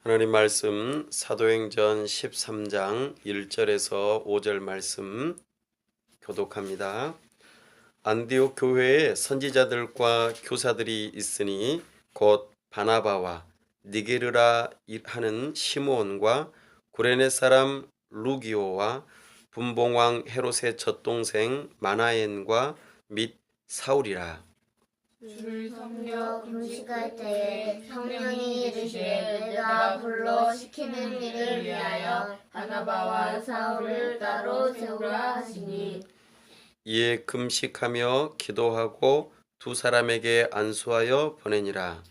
하나님 말씀 사도행전 13장 1절에서 5절 말씀 교독합니다. 안디옥 교회에 선지자들과 교사들이 있으니 곧 바나바와 니게르라 하는 시므온과 구레네 사람 루기오와 분봉왕 헤롯의 젖동생 마나엔과 및 사울이라. 주를 섬겨 금식할 때에 성령이 이르시되 내가 불러 시키는 일을 위하여 바나바와 사울을 따로 세우라 하시니, 이에 금식하며 기도하고 두 사람에게 안수하여 보내니라.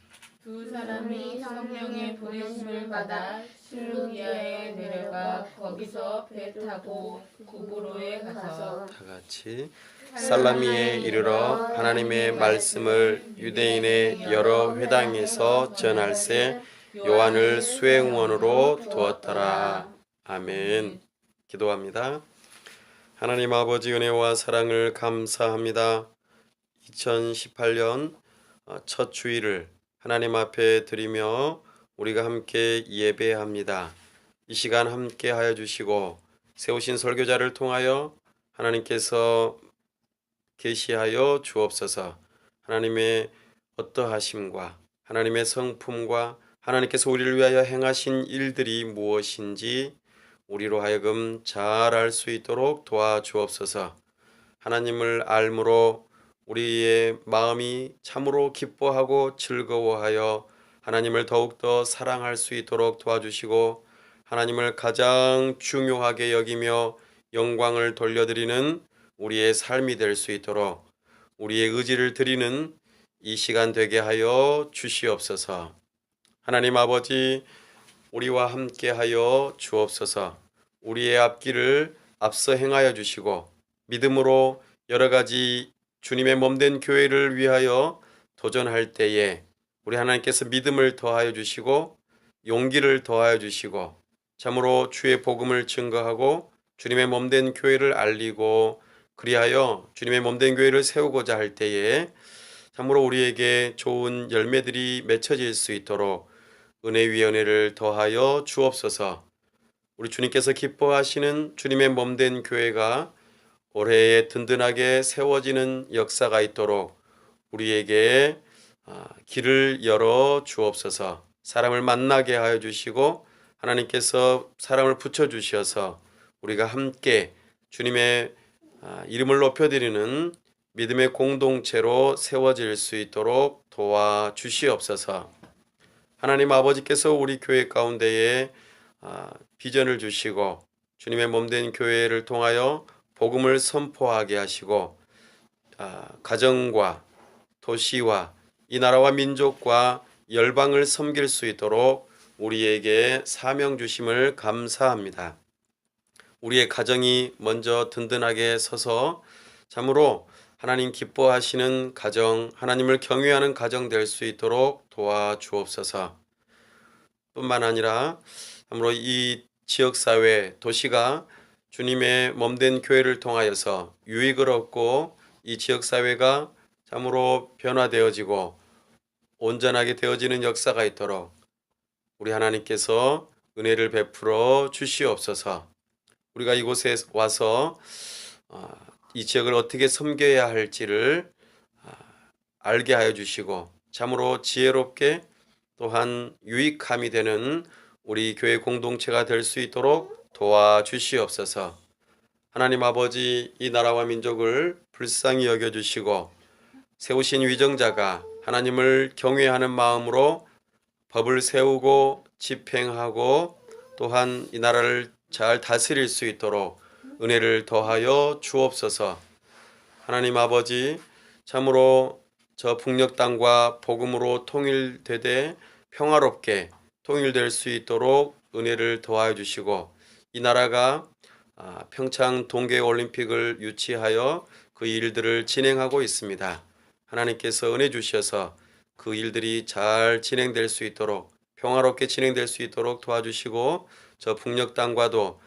두 사람이 성령의 보내심을 받아 실루기아에 내려가 거기서 배 타고 구브로에 가서 다 같이 살라미에 이르러 하나님의 말씀을 유대인의 여러 회당에서 전할세 요한을 수행원으로 두었더라. 아멘. 기도합니다. 하나님 아버지 은혜와 사랑을 감사합니다. 2018년 첫 주일을 하나님 앞에 드리며 우리가 함께 예배합니다. 이 시간 함께 하여 주시고 세우신 설교자를 통하여 하나님께서 계시하여 주옵소서. 하나님의 어떠하심과 하나님의 성품과 하나님께서 우리를 위하여 행하신 일들이 무엇인지 우리로 하여금 잘 알 수 있도록 도와주옵소서. 하나님을 알므로 우리의 마음이 참으로 기뻐하고 즐거워하여 하나님을 더욱더 사랑할 수 있도록 도와주시고 하나님을 가장 중요하게 여기며 영광을 돌려드리는 우리의 삶이 될 수 있도록 우리의 의지를 드리는 이 시간 되게 하여 주시옵소서. 하나님 아버지, 우리와 함께 하여 주옵소서. 우리의 앞길을 앞서 행하여 주시고 믿음으로 여러 가지 주님의 몸된 교회를 위하여 도전할 때에 우리 하나님께서 믿음을 더하여 주시고 용기를 더하여 주시고 참으로 주의 복음을 증거하고 주님의 몸된 교회를 알리고 그리하여 주님의 몸된 교회를 세우고자 할 때에 참으로 우리에게 좋은 열매들이 맺혀질 수 있도록 은혜 위에 은혜를 더하여 주옵소서. 우리 주님께서 기뻐하시는 주님의 몸된 교회가 올해에 든든하게 세워지는 역사가 있도록 우리에게 길을 열어 주옵소서. 사람을 만나게 하여 주시고 하나님께서 사람을 붙여주셔서 우리가 함께 주님의 이름을 높여드리는 믿음의 공동체로 세워질 수 있도록 도와주시옵소서. 하나님 아버지께서 우리 교회 가운데에 비전을 주시고 주님의 몸된 교회를 통하여 복음을 선포하게 하시고 가정과 도시와 이 나라와 민족과 열방을 섬길 수 있도록 우리에게 사명 주심을 감사합니다. 우리의 가정이 먼저 든든하게 서서 참으로 하나님 기뻐하시는 가정, 하나님을 경외하는 가정 될 수 있도록 도와주옵소서. 뿐만 아니라 참으로 이 지역사회, 도시가 주님의 몸된 교회를 통하여서 유익을 얻고 이 지역사회가 참으로 변화되어지고 온전하게 되어지는 역사가 있도록 우리 하나님께서 은혜를 베풀어 주시옵소서. 우리가 이곳에 와서 이 지역을 어떻게 섬겨야 할지를 알게 하여 주시고 참으로 지혜롭게 또한 유익함이 되는 우리 교회 공동체가 될 수 있도록 도와주시옵소서. 하나님 아버지, 이 나라와 민족을 불쌍히 여겨주시고 세우신 위정자가 하나님을 경외하는 마음으로 법을 세우고 집행하고 또한 이 나라를 잘 다스릴 수 있도록 은혜를 더하여 주옵소서. 하나님 아버지, 참으로 저 북녘 땅과 복음으로 통일되되 평화롭게 통일될 수 있도록 은혜를 더하여 주시고 이 나라가 평창 동계올림픽을 유치하여 그 일들을 진행하고 있습니다. 하나님께서 은혜 주셔서 그 일들이 잘 진행될 수 있도록 평화롭게 진행될 수 있도록 도와주시고 저 북녘 땅과도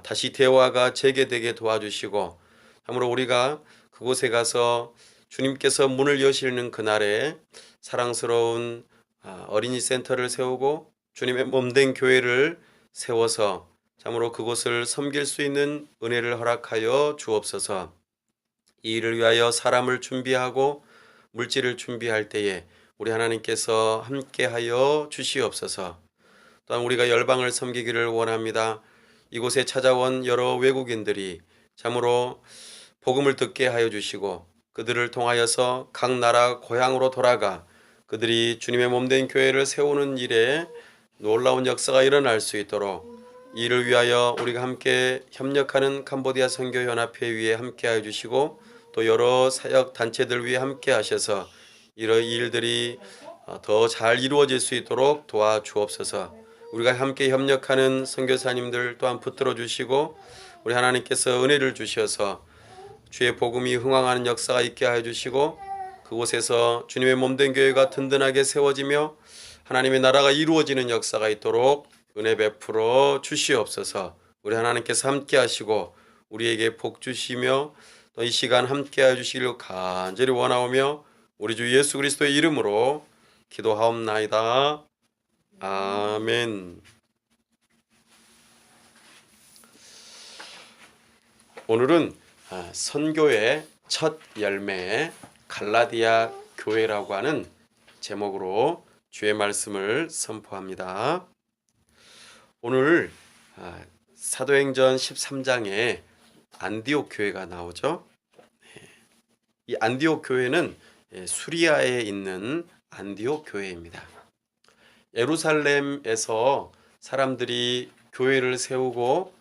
다시 대화가 재개되게 도와주시고 참으로 우리가 그곳에 가서 주님께서 문을 여시는 그날에 사랑스러운 어린이 센터를 세우고 주님의 몸된 교회를 세워서 참으로 그곳을 섬길 수 있는 은혜를 허락하여 주옵소서. 이 일을 위하여 사람을 준비하고 물질을 준비할 때에 우리 하나님께서 함께하여 주시옵소서. 또한 우리가 열방을 섬기기를 원합니다. 이곳에 찾아온 여러 외국인들이 참으로 복음을 듣게 하여 주시고 그들을 통하여서 각 나라 고향으로 돌아가 그들이 주님의 몸된 교회를 세우는 일에 놀라운 역사가 일어날 수 있도록 이를 위하여 우리가 함께 협력하는 캄보디아 선교연합회 위에 함께 하여 주시고 또 여러 사역 단체들 위에 함께 하셔서 이런 일들이 더 잘 이루어질 수 있도록 도와주옵소서. 우리가 함께 협력하는 선교사님들 또한 붙들어 주시고 우리 하나님께서 은혜를 주셔서 주의 복음이 흥왕하는 역사가 있게 하여 주시고 그곳에서 주님의 몸된 교회가 든든하게 세워지며 하나님의 나라가 이루어지는 역사가 있도록 은혜 베풀어 주시옵소서. 우리 하나님께서 함께 하시고 우리에게 복 주시며 또 이 시간 함께 하여 주시기를 간절히 원하오며 우리 주 예수 그리스도의 이름으로 기도하옵나이다. 아멘. 오늘은 선교의 첫 열매 갈라디아 교회라고 하는 제목으로 주의 말씀을 선포합니다. 오늘 사도행전 13장에 안디옥 교회가 나오죠. 이 안디옥 교회는 수리아에 있는 안디옥 교회입니다. 예루살렘에서 사람들이 교회를 세우고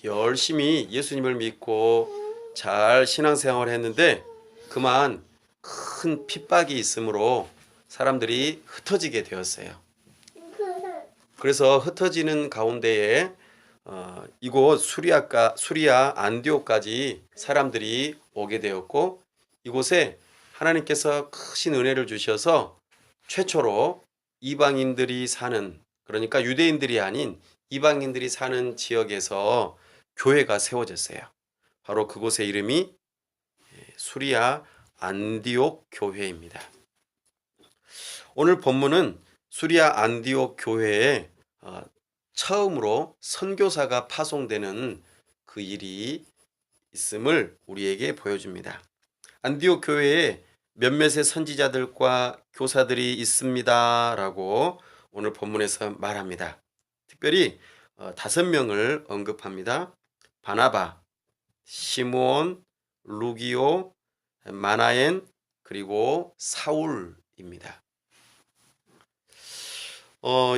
열심히 예수님을 믿고 잘 신앙생활을 했는데 그만 큰 핍박이 있으므로 사람들이 흩어지게 되었어요. 그래서 흩어지는 가운데에 이곳 수리아 안디옥까지 사람들이 오게 되었고 이곳에 하나님께서 크신 은혜를 주셔서 최초로 이방인들이 사는 그러니까 유대인들이 아닌 이방인들이 사는 지역에서 교회가 세워졌어요. 바로 그곳의 이름이 수리아 안디옥 교회입니다. 오늘 본문은 수리아 안디옥 교회에 처음으로 선교사가 파송되는 그 일이 있음을 우리에게 보여줍니다. 안디옥 교회에 몇몇의 선지자들과 교사들이 있습니다 라고 오늘 본문에서 말합니다. 특별히 5명을 언급합니다. 바나바, 시므온, 루기오, 마나엔 그리고 사울입니다.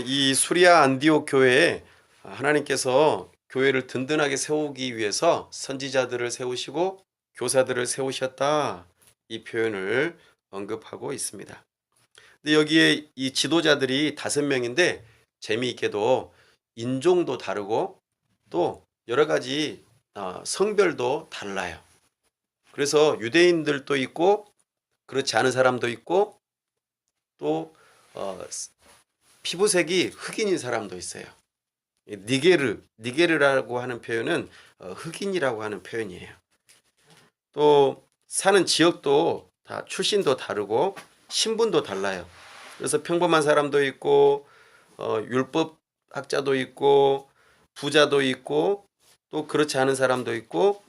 이 수리아 안디옥 교회에 하나님께서 교회를 든든하게 세우기 위해서 선지자들을 세우시고 교사들을 세우셨다 이 표현을 언급하고 있습니다. 근데 여기에 이 지도자들이 5명인데 재미있게도 인종도 다르고 또 여러 가지 성별도 달라요. 그래서 유대인들도 있고 그렇지 않은 사람도 있고 또 피부색이 흑인인 사람도 있어요. 니게르라고 하는 표현은 흑인이라고 하는 표현이에요. 또 사는 지역도 다 출신도 다르고 신분도 달라요. 그래서 평범한 사람도 있고 율법학자도 있고 부자도 있고 또 그렇지 않은 사람도 있고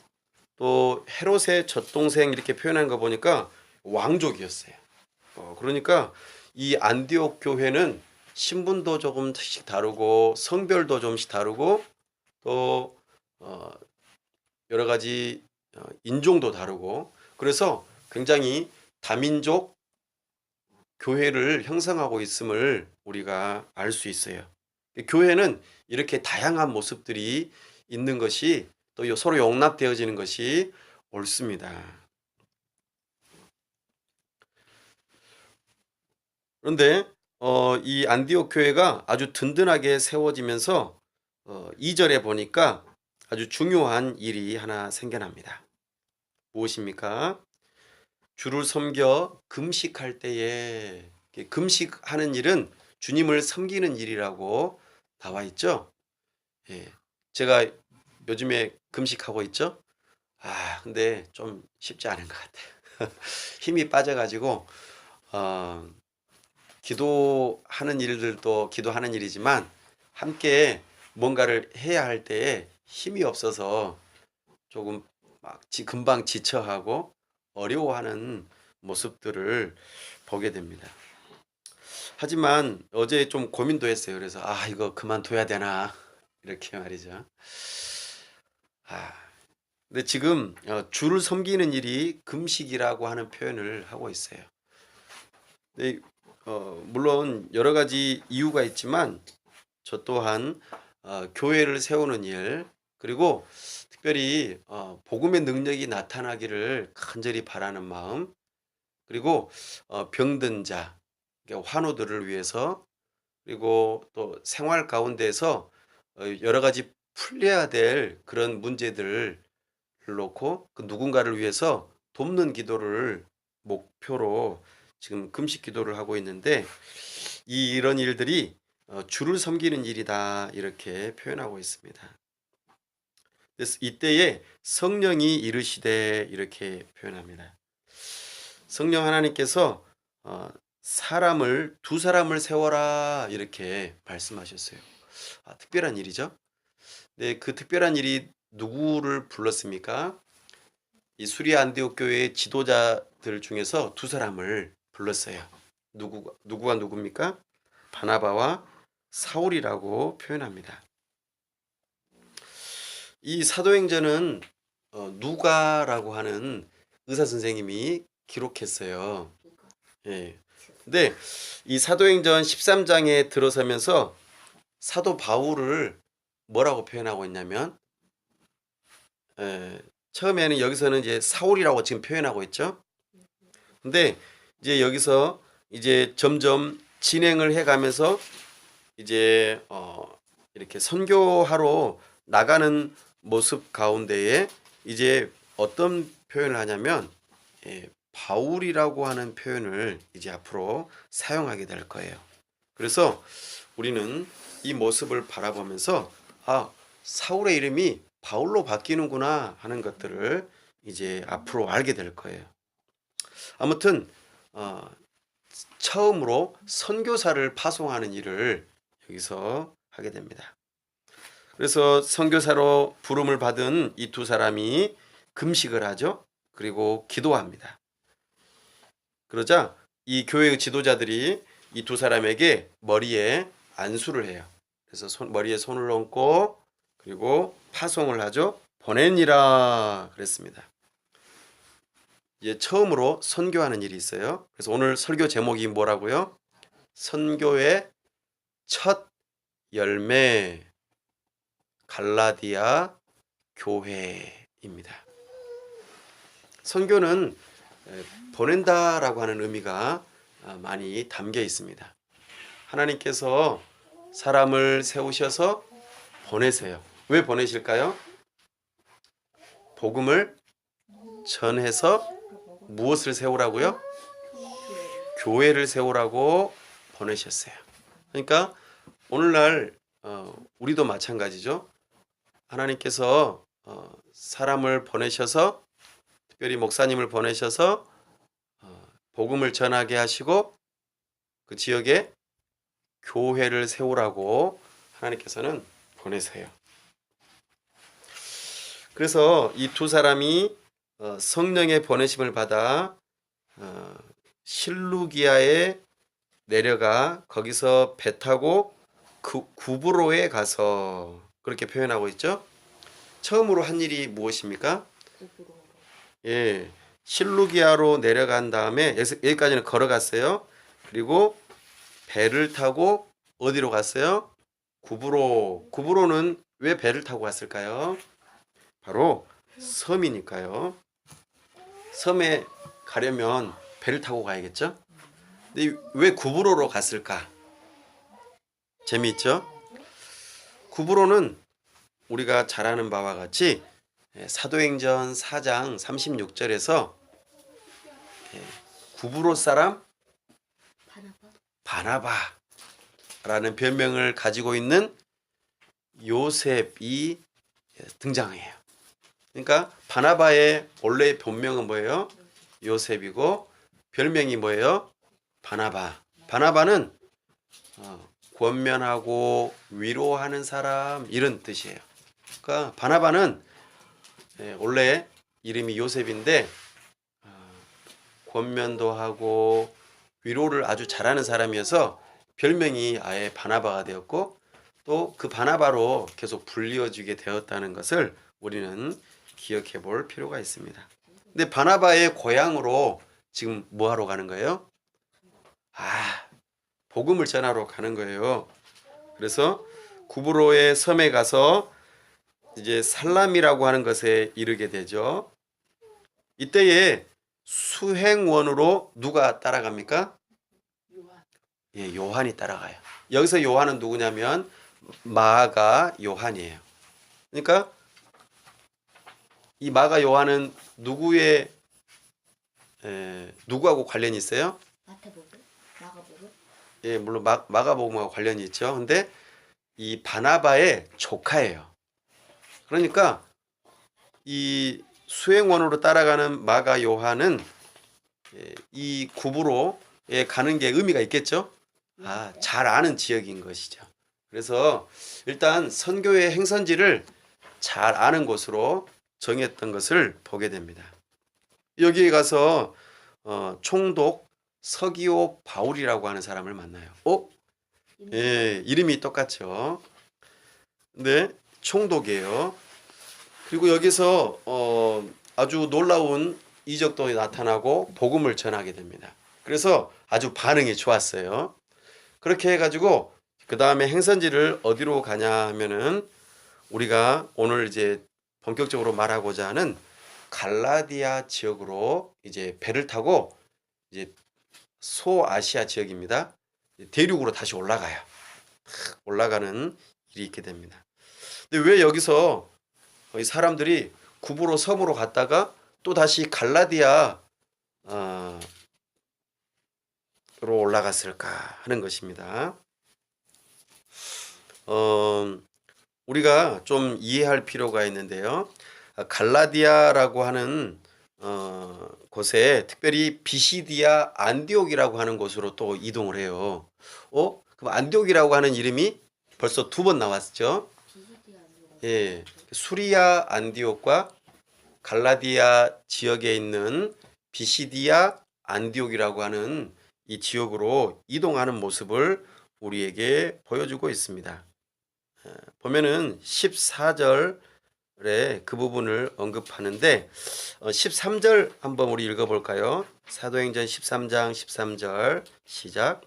또 헤롯의 젖동생 이렇게 표현한 거 보니까 왕족이었어요. 그러니까 이 안디옥 교회는 신분도 조금씩 다르고 성별도 좀씩 다르고 또 여러 가지 인종도 다르고 그래서 굉장히 다민족 교회를 형성하고 있음을 우리가 알 수 있어요. 교회는 이렇게 다양한 모습들이 있는 것이 또 서로 용납되어지는 것이 옳습니다. 그런데 이 안디옥 교회가 아주 든든하게 세워지면서 2절에 보니까 아주 중요한 일이 하나 생겨납니다. 무엇입니까? 주를 섬겨 금식할 때에 금식하는 일은 주님을 섬기는 일이라고 나와 있죠. 제가 요즘에 금식하고 있죠. 근데 좀 쉽지 않은 것 같아요. 힘이 빠져가지고 기도하는 일들도 기도하는 일이지만 함께 뭔가를 해야 할 때에 힘이 없어서 조금 막 금방 지쳐하고 어려워하는 모습들을 보게 됩니다. 하지만 어제 좀 고민도 했어요. 그래서 이거 그만둬야 되나 이렇게 말이죠. 아, 근데 지금 주를 섬기는 일이 금식이라고 하는 표현을 하고 있어요. 근데 물론 여러 가지 이유가 있지만 저 또한 교회를 세우는 일, 그리고 특별히 복음의 능력이 나타나기를 간절히 바라는 마음, 그리고 병든 자, 그러니까 환우들을 위해서, 그리고 또 생활 가운데서 여러 가지 풀려야 될 그런 문제들을 놓고 그 누군가를 위해서 돕는 기도를 목표로 지금 금식 기도를 하고 있는데, 이런 일들이 주를 섬기는 일이다 이렇게 표현하고 있습니다. 그래서 이때에 성령이 이르시되 이렇게 표현합니다. 성령 하나님께서 두 사람을 세워라 이렇게 말씀하셨어요. 특별한 일이죠. 네, 그 특별한 일이 누구를 불렀습니까? 이 수리아 안디옥 교회의 지도자들 중에서 두 사람을 불렀어요. 누구가 누굽니까? 바나바와 사울이라고 표현합니다. 이 사도행전은 누가라고 하는 의사 선생님이 기록했어요. 예. 근데 이 사도행전 13장에 들어서면서 사도 바울을 뭐라고 표현하고 있냐면, 처음에는 여기서는 이제 사울이라고 지금 표현하고 있죠. 근데 이제 여기서 이제 점점 진행을 해가면서 이제 이렇게 선교하러 나가는 모습 가운데에 이제 어떤 표현을 하냐면 바울이라고 하는 표현을 이제 앞으로 사용하게 될 거예요. 그래서 우리는 이 모습을 바라보면서 사울의 이름이 바울로 바뀌는구나 하는 것들을 이제 앞으로 알게 될 거예요. 아무튼 처음으로 선교사를 파송하는 일을 여기서 하게 됩니다. 그래서 선교사로 부름을 받은 이 두 사람이 금식을 하죠. 그리고 기도합니다. 그러자 이 교회의 지도자들이 이 두 사람에게 머리에 안수를 해요. 그래서 머리에 손을 얹고 그리고 파송을 하죠. 보내니라 그랬습니다. 이제 처음으로 선교하는 일이 있어요. 그래서 오늘 설교 제목이 뭐라고요? 선교의 첫 열매, 갈라디아 교회입니다. 선교는 보낸다라고 하는 의미가 많이 담겨 있습니다. 하나님께서 사람을 세우셔서 보내세요. 왜 보내실까요? 복음을 전해서 무엇을 세우라고요? 교회를 세우라고 보내셨어요. 그러니까 오늘날 우리도 마찬가지죠. 하나님께서 사람을 보내셔서, 특별히 목사님을 보내셔서 복음을 전하게 하시고 그 지역에 교회를 세우라고 하나님께서는 보내세요. 그래서 이 두 사람이 성령의 보내심을 받아 실루기아에 내려가 거기서 배 타고 구브로에 가서, 그렇게 표현하고 있죠. 처음으로 한 일이 무엇입니까? 예, 실루기아로 내려간 다음에 여기까지는 걸어갔어요. 그리고 배를 타고 어디로 갔어요? 구브로는 왜 배를 타고 갔을까요? 바로 섬이니까요. 섬에 가려면 배를 타고 가야겠죠? 근데 왜 구브로로 갔을까? 재미있죠? 구브로는 우리가 잘 아는 바와 같이 사도행전 4장 36절에서 구브로 사람 바나바라는 별명을 가지고 있는 요셉이 등장해요. 그러니까 바나바의 원래 본명은 뭐예요? 요셉이고 별명이 뭐예요? 바나바. 바나바는 권면하고 위로하는 사람 이런 뜻이에요. 그러니까 바나바는 원래 이름이 요셉인데 권면도 하고 위로를 아주 잘하는 사람이어서 별명이 아예 바나바가 되었고 또 그 바나바로 계속 불리워지게 되었다는 것을 우리는 기억해 볼 필요가 있습니다. 근데 바나바의 고향으로 지금 뭐 하러 가는 거예요? 복음을 전하러 가는 거예요. 그래서 구브로의 섬에 가서 이제 살람이라고 하는 것에 이르게 되죠. 이때에 수행원으로 누가 따라갑니까? 예, 요한이 따라가요. 여기서 요한은 누구냐면 마가 요한이에요. 그러니까 이 마가 요한은 누구하고 관련이 있어요? 마태복음, 마가복음. 예, 물론 마가복음하고 관련이 있죠. 근데 이 바나바의 조카예요. 그러니까 이 수행원으로 따라가는 마가 요한은 이 구브로에 가는 게 의미가 있겠죠. 잘 아는 지역인 것이죠. 그래서 일단 선교의 행선지를 잘 아는 곳으로 정했던 것을 보게 됩니다. 여기에 가서 총독 서기오 바울이라고 하는 사람을 만나요. 예, 이름이 똑같죠. 네, 총독이에요. 그리고 여기서 아주 놀라운 이적도 나타나고 복음을 전하게 됩니다. 그래서 아주 반응이 좋았어요. 그렇게 해가지고 그 다음에 행선지를 어디로 가냐 하면은 우리가 오늘 이제 본격적으로 말하고자 하는 갈라디아 지역으로 이제 배를 타고 이제 소아시아 지역입니다. 대륙으로 다시 올라가요. 올라가는 일이 있게 됩니다. 근데 왜 여기서 이 사람들이 구브로 섬으로 갔다가 또 다시 갈라디아로 올라갔을까 하는 것입니다. 우리가 좀 이해할 필요가 있는데요. 갈라디아라고 하는 곳에 특별히 비시디아 안디옥이라고 하는 곳으로 또 이동을 해요. 그럼 안디옥이라고 하는 이름이 벌써 2번 나왔죠. 예, 수리아 안디옥과 갈라디아 지역에 있는 비시디아 안디옥이라고 하는 이 지역으로 이동하는 모습을 우리에게 보여주고 있습니다. 보면은 14절에 그 부분을 언급하는데 13절 한번 우리 읽어볼까요? 사도행전 13장 13절 시작.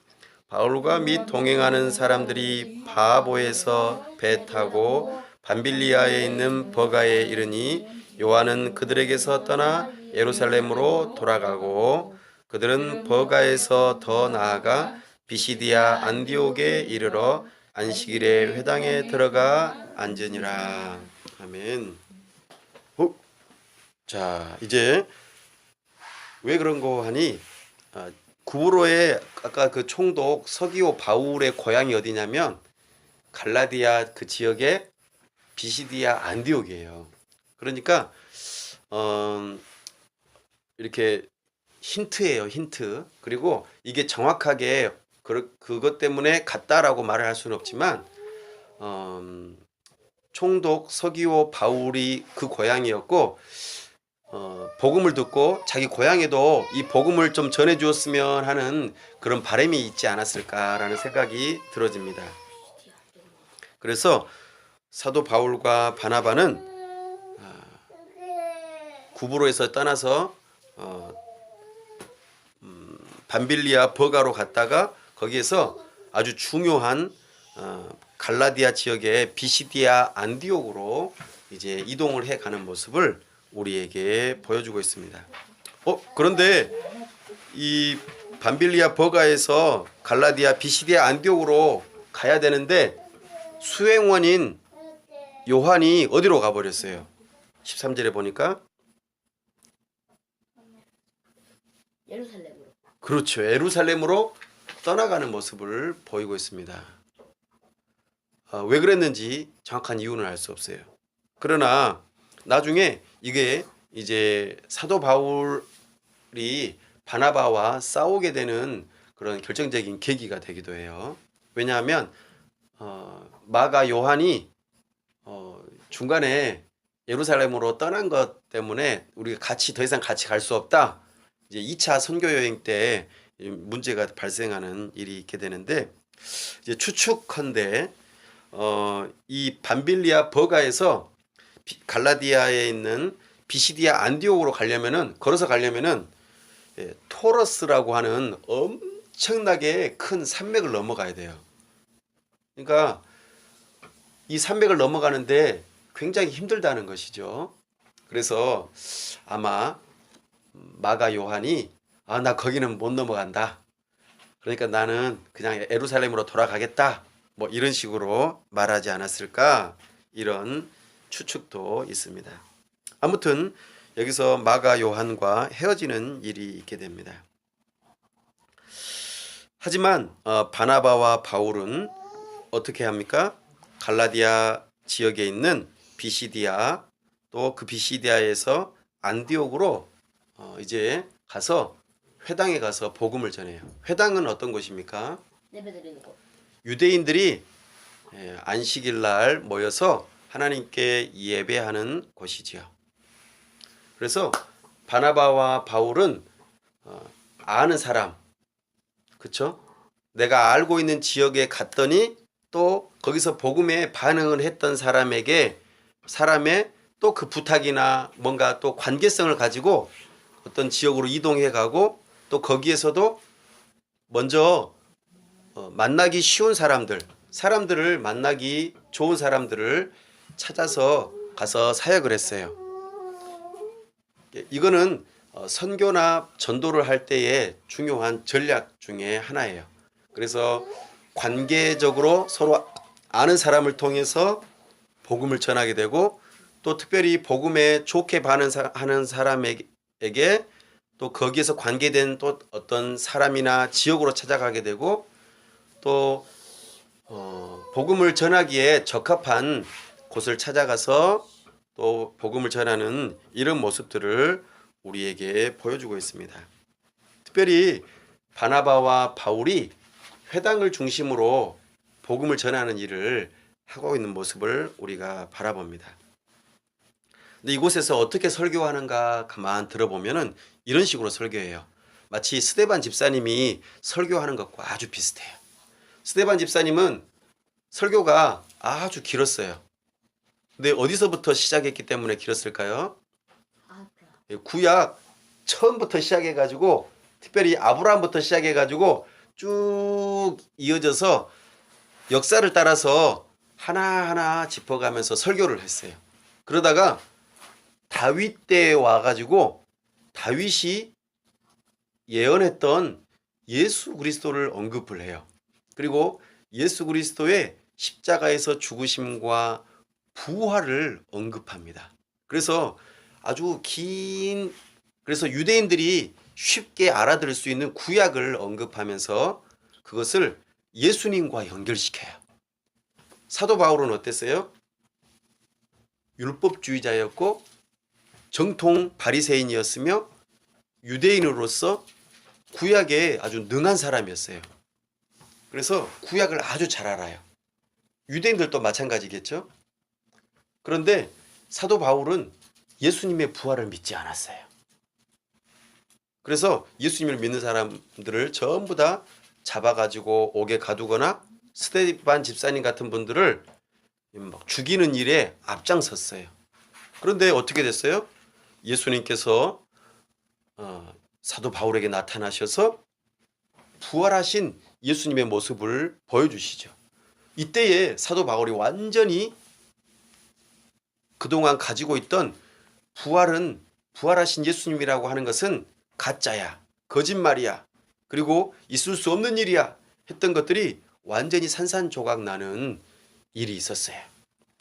바울과 및 동행하는 사람들이 바보에서 배 타고 밤빌리아에 있는 버가에 이르니 요한은 그들에게서 떠나 예루살렘으로 돌아가고 그들은 버가에서 더 나아가 비시디아 안디옥에 이르러 안식일에 회당에 들어가 앉으니라. 아멘. 자, 이제 왜 그런 거 하니 구브로의 아까 그 총독 서기오 바울의 고향이 어디냐면 갈라디아 그 지역의 비시디아 안디옥이에요. 그러니까 이렇게 힌트예요, 힌트. 그리고 이게 정확하게 그것 때문에 같다라고 말을 할 수는 없지만 총독 서기오 바울이 그 고향이었고 복음을 듣고 자기 고향에도 이 복음을 좀 전해 주었으면 하는 그런 바람이 있지 않았을까라는 생각이 들어집니다. 그래서 사도 바울과 바나바는 구브로에서 떠나서 밤빌리아 버가로 갔다가 거기에서 아주 중요한 갈라디아 지역의 비시디아 안디옥으로 이제 이동을 해 가는 모습을 우리에게 보여주고 있습니다. 그런데 이 밤빌리아 버가에서 갈라디아 비시디아 안디옥으로 가야 되는데 수행원인 요한이 어디로 가버렸어요? 13절에 보니까 예루살렘으로. 그렇죠. 예루살렘으로 떠나가는 모습을 보이고 있습니다. 왜 그랬는지 정확한 이유는 알 수 없어요. 그러나 나중에 이게 이제 사도 바울이 바나바와 싸우게 되는 그런 결정적인 계기가 되기도 해요. 왜냐하면 마가 요한이 중간에 예루살렘으로 떠난 것 때문에 우리가 더 이상 같이 갈 수 없다. 이제 2차 선교 여행 때 문제가 발생하는 일이 있게 되는데, 이제 추측컨대 이 밤빌리아 버가에서 갈라디아에 있는 비시디아 안디옥으로 걸어서 가려면은 토러스라고 하는 엄청나게 큰 산맥을 넘어가야 돼요. 그러니까 이 산맥을 넘어가는데 굉장히 힘들다는 것이죠. 그래서 아마 마가 요한이 나 거기는 못 넘어간다. 그러니까 나는 그냥 예루살렘으로 돌아가겠다. 뭐 이런 식으로 말하지 않았을까? 이런 추측도 있습니다. 아무튼 여기서 마가 요한과 헤어지는 일이 있게 됩니다. 하지만 바나바와 바울은 어떻게 합니까? 갈라디아 지역에 있는 비시디아, 또 그 비시디아에서 안디옥으로 이제 가서 회당에 가서 복음을 전해요. 회당은 어떤 곳입니까? 예배드리는 곳. 유대인들이 안식일 날 모여서 하나님께 예배하는 곳이지요. 그래서 바나바와 바울은 아는 사람, 그렇죠? 내가 알고 있는 지역에 갔더니 또 거기서 복음에 반응을 했던 사람의 또 그 부탁이나 뭔가 또 관계성을 가지고 어떤 지역으로 이동해 가고, 또 거기에서도 먼저 만나기 쉬운 사람들을 만나기 좋은 사람들을 찾아서 가서 사역을 했어요. 이거는 선교나 전도를 할 때의 중요한 전략 중에 하나예요. 그래서 관계적으로 서로 아는 사람을 통해서 복음을 전하게 되고, 또 특별히 복음에 좋게 반응하는 사람에게 또 거기에서 관계된 또 어떤 사람이나 지역으로 찾아가게 되고, 또 복음을 전하기에 적합한 곳을 찾아가서 또 복음을 전하는 이런 모습들을 우리에게 보여주고 있습니다. 특별히 바나바와 바울이 회당을 중심으로 복음을 전하는 일을 하고 있는 모습을 우리가 바라봅니다. 근데 이곳에서 어떻게 설교하는가 가만 들어보면은 이런 식으로 설교해요. 마치 스데반 집사님이 설교하는 것과 아주 비슷해요. 스데반 집사님은 설교가 아주 길었어요. 근데 어디서부터 시작했기 때문에 길었을까요? 구약 처음부터 시작해가지고, 특별히 아브라함부터 시작해가지고 쭉 이어져서 역사를 따라서 하나하나 짚어가면서 설교를 했어요. 그러다가 다윗 때에 와가지고 다윗이 예언했던 예수 그리스도를 언급을 해요. 그리고 예수 그리스도의 십자가에서 죽으심과 부활을 언급합니다. 그래서 그래서 유대인들이 쉽게 알아들을 수 있는 구약을 언급하면서 그것을 예수님과 연결시켜요. 사도 바울은 어땠어요? 율법주의자였고 정통 바리새인이었으며 유대인으로서 구약에 아주 능한 사람이었어요. 그래서 구약을 아주 잘 알아요. 유대인들도 마찬가지겠죠? 그런데 사도 바울은 예수님의 부활을 믿지 않았어요. 그래서 예수님을 믿는 사람들을 전부 다 잡아가지고 옥에 가두거나 스데반 집사님 같은 분들을 막 죽이는 일에 앞장섰어요. 그런데 어떻게 됐어요? 예수님께서 사도 바울에게 나타나셔서 부활하신 예수님의 모습을 보여주시죠. 이때에 사도 바울이 완전히 그동안 가지고 있던 부활하신 예수님이라고 하는 것은 가짜야, 거짓말이야, 그리고 있을 수 없는 일이야 했던 것들이 완전히 산산조각 나는 일이 있었어요.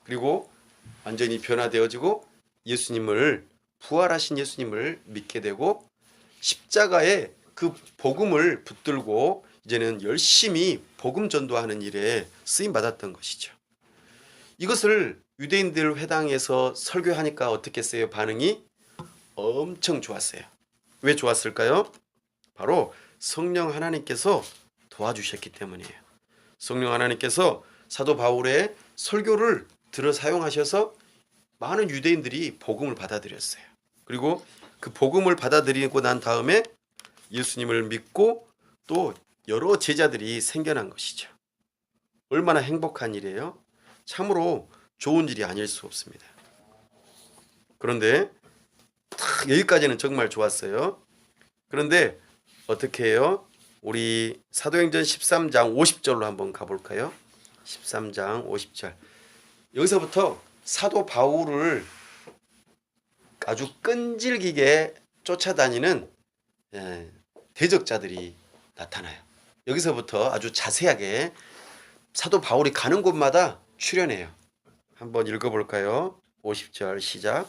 그리고 완전히 변화되어지고 부활하신 예수님을 믿게 되고, 십자가에 그 복음을 붙들고 이제는 열심히 복음 전도하는 일에 쓰임 받았던 것이죠. 이것을 유대인들 회당에서 설교하니까 어떻겠어요? 반응이 엄청 좋았어요. 왜 좋았을까요? 바로 성령 하나님께서 도와주셨기 때문이에요. 성령 하나님께서 사도 바울의 설교를 들어 사용하셔서 많은 유대인들이 복음을 받아들였어요. 그리고 그 복음을 받아들이고 난 다음에 예수님을 믿고 또 여러 제자들이 생겨난 것이죠. 얼마나 행복한 일이에요. 참으로 좋은 일이 아닐 수 없습니다. 그런데 딱 여기까지는 정말 좋았어요. 그런데 어떻게 해요? 우리 사도행전 13장 50절로 한번 가볼까요? 13장 50절. 여기서부터 사도 바울을 아주 끈질기게 쫓아다니는 대적자들이 나타나요. 여기서부터 아주 자세하게 사도 바울이 가는 곳마다 출연해요. 한번 읽어볼까요? 50절 시작.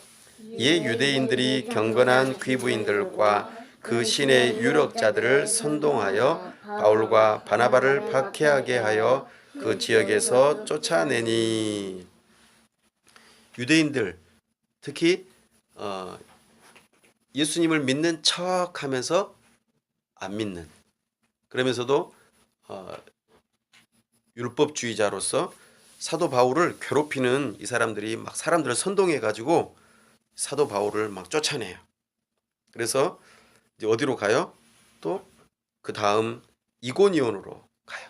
예, 유대인들이 경건한 귀부인들과 그 신의 유력자들을 선동하여 바울과 바나바를 박해하게 하여 그 지역에서 쫓아내니. 유대인들 특히 예수님을 믿는 척하면서 안 믿는, 그러면서도 율법주의자로서 사도 바울을 괴롭히는 이 사람들이 막 사람들을 선동해 가지고 사도 바울을 막 쫓아내요. 그래서 이제 어디로 가요? 또 그 다음 이고니온으로 가요.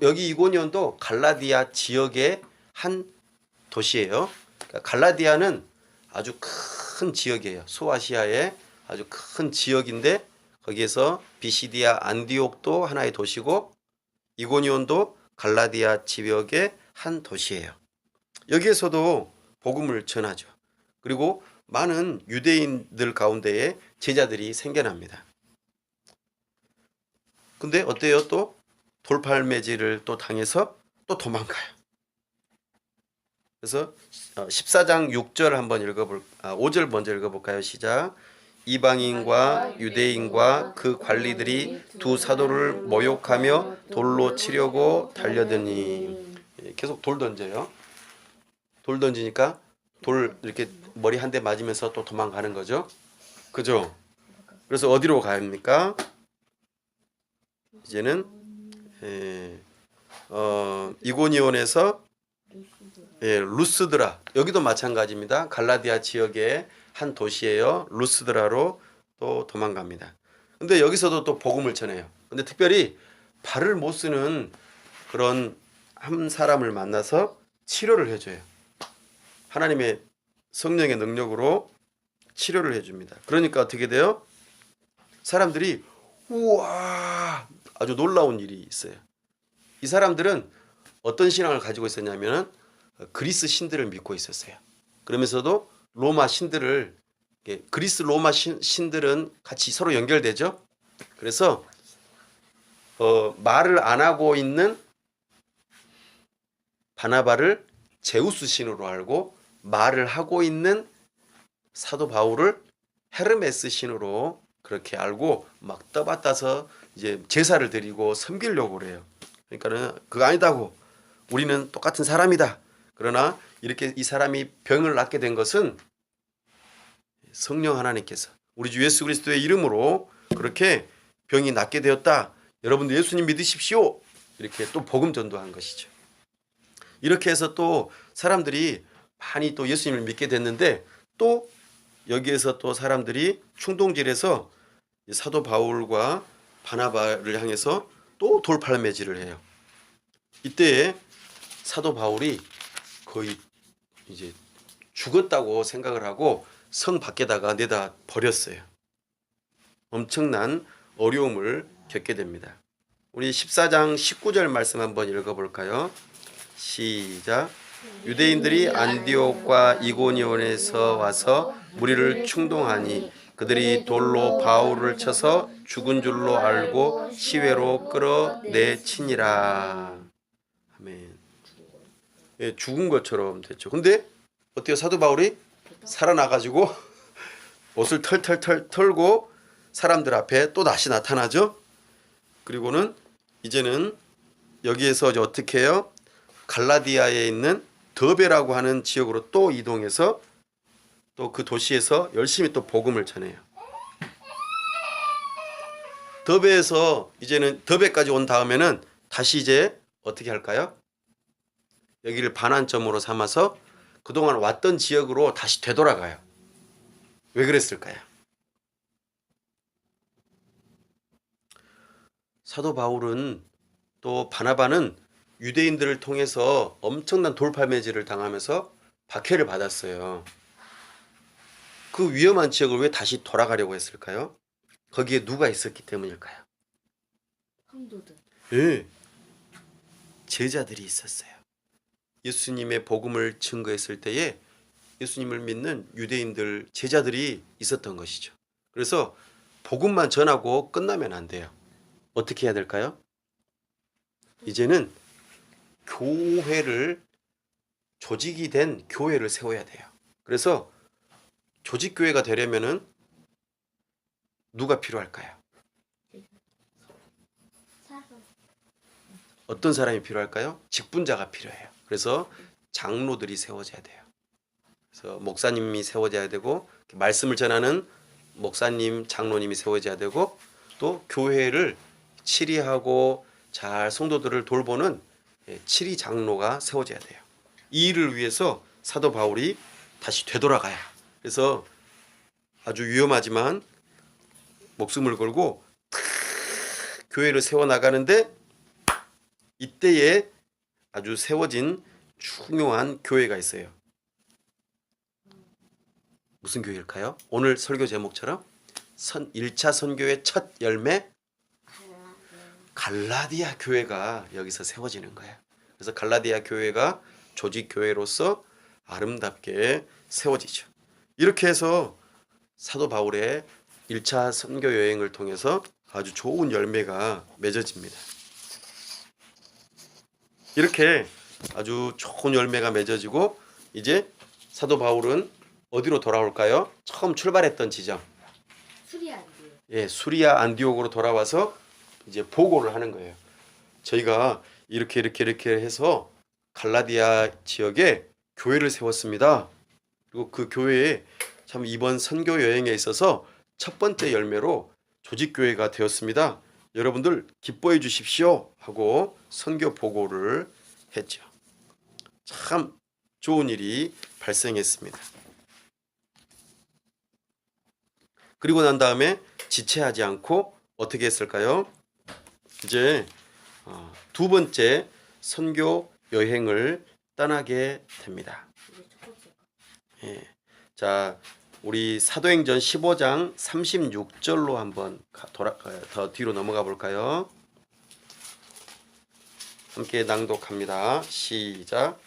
여기 이고니온도 갈라디아 지역의 한 도시예요. 그러니까 갈라디아는 아주 큰 지역이에요. 소아시아의 아주 큰 지역인데 거기에서 비시디아 안디옥도 하나의 도시고 이고니온도 갈라디아 지역의 한 도시예요. 여기에서도 복음을 전하죠. 그리고 많은 유대인들 가운데에 제자들이 생겨납니다. 근데 어때요? 또 돌팔매질을 또 당해서 또 도망가요. 그래서 14장 6절 한번 5절 먼저 읽어볼까요? 시작. 이방인과 유대인과 그 관리들이 두 사도를 모욕하며 돌로 치려고 달려드니. 계속 돌 던져요. 돌 던지니까 돌 이렇게 머리 한 대 맞으면서 또 도망가는 거죠. 그죠? 그래서 어디로 갑니까? 이제는 이고니온에서 루스드라, 여기도 마찬가지입니다. 갈라디아 지역의 한 도시예요. 루스드라로 또 도망갑니다. 근데 여기서도 또 복음을 전해요. 근데 특별히 발을 못 쓰는 그런 한 사람을 만나서 치료를 해줘요. 하나님의 성령의 능력으로 치료를 해줍니다. 그러니까 어떻게 돼요? 사람들이 우와, 아주 놀라운 일이 있어요. 이 사람들은 어떤 신앙을 가지고 있었냐면 그리스 신들을 믿고 있었어요. 그러면서도 로마 신들을, 그리스 로마 신들은 같이 서로 연결되죠. 그래서 말을 안 하고 있는 바나바를 제우스 신으로 알고 말을 하고 있는 사도 바울을 헤르메스 신으로 그렇게 알고 막 떠받다서 이제 제사를 드리고 섬기려고 그래요. 그러니까는 그거 아니다고, 우리는 똑같은 사람이다. 그러나 이렇게 이 사람이 병을 낫게 된 것은 성령 하나님께서 우리 주 예수 그리스도의 이름으로 그렇게 병이 낫게 되었다. 여러분들 예수님 믿으십시오. 이렇게 또 복음 전도한 것이죠. 이렇게 해서 또 사람들이 많이 또 예수님을 믿게 됐는데, 또 여기에서 또 사람들이 충동질해서 사도 바울과 바나바를 향해서 또 돌팔매질을 해요. 이때 사도 바울이 거의 이제 죽었다고 생각을 하고 성 밖에다가 내다 버렸어요. 엄청난 어려움을 겪게 됩니다. 우리 14장 19절 말씀 한번 읽어볼까요? 시작. 유대인들이 안디옥과 이고니온에서 와서 무리를 충동하니 그들이 돌로 바울을 쳐서 죽은 줄로 알고 시외로 끌어내치니라. 아멘. 예, 죽은 것처럼 됐죠. 근데 어때요? 사도 바울이 살아나가지고 옷을 털털 털고 사람들 앞에 또 다시 나타나죠. 그리고는 이제는 여기에서 이제 어떻게 해요? 갈라디아에 있는 더베라고 하는 지역으로 또 이동해서 또 그 도시에서 열심히 또 복음을 전해요. 더베에서 이제는 더베까지 온 다음에는 다시 이제 어떻게 할까요? 여기를 반환점으로 삼아서 그동안 왔던 지역으로 다시 되돌아가요. 왜 그랬을까요? 사도 바울은 또 바나바는 유대인들을 통해서 엄청난 돌팔매질을 당하면서 박해를 받았어요. 그 위험한 지역을 왜 다시 돌아가려고 했을까요? 거기에 누가 있었기 때문일까요? 황도들. 예, 제자들이 있었어요. 예수님의 복음을 증거했을 때에 예수님을 믿는 유대인들 제자들이 있었던 것이죠. 그래서 복음만 전하고 끝나면 안 돼요. 어떻게 해야 될까요? 이제는 교회를 조직이 된 교회를 세워야 돼요. 그래서 조직교회가 되려면은 누가 필요할까요? 사람. 어떤 사람이 필요할까요? 직분자가 필요해요. 그래서 장로들이 세워져야 돼요. 그래서 목사님이 세워져야 되고 말씀을 전하는 목사님, 장로님이 세워져야 되고 또 교회를 치리하고 잘 성도들을 돌보는 치리 장로가 세워져야 돼요. 이 일을 위해서 사도 바울이 다시 되돌아가요. 그래서 아주 위험하지만 목숨을 걸고 교회를 세워나가는데 이때에 아주 세워진 중요한 교회가 있어요. 무슨 교회일까요? 오늘 설교 제목처럼 1차 선교의 첫 열매 갈라디아 교회가 여기서 세워지는 거예요. 그래서 갈라디아 교회가 조직 교회로서 아름답게 세워지죠. 이렇게 해서 사도 바울의 1차 선교 여행을 통해서 아주 좋은 열매가 맺어집니다. 이렇게 아주 좋은 열매가 맺어지고 이제 사도 바울은 어디로 돌아올까요? 처음 출발했던 지점. 수리안디오. 예, 수리아 안디옥으로 돌아와서 이제 보고를 하는 거예요. 저희가 이렇게 해서 갈라디아 지역에 교회를 세웠습니다. 그리고 그 교회에 참 이번 선교 여행에 있어서 첫 번째 열매로 조직교회가 되었습니다. 여러분들 기뻐해 주십시오 하고 선교 보고를 했죠. 참 좋은 일이 발생했습니다. 그리고 난 다음에 지체하지 않고 어떻게 했을까요? 이제 두 번째 선교 여행을 떠나게 됩니다. 이게 첫 번째가. 예. 자, 우리 사도행전 15장 36절로 한번 더 뒤로 넘어가 볼까요? 함께 낭독합니다. 시작.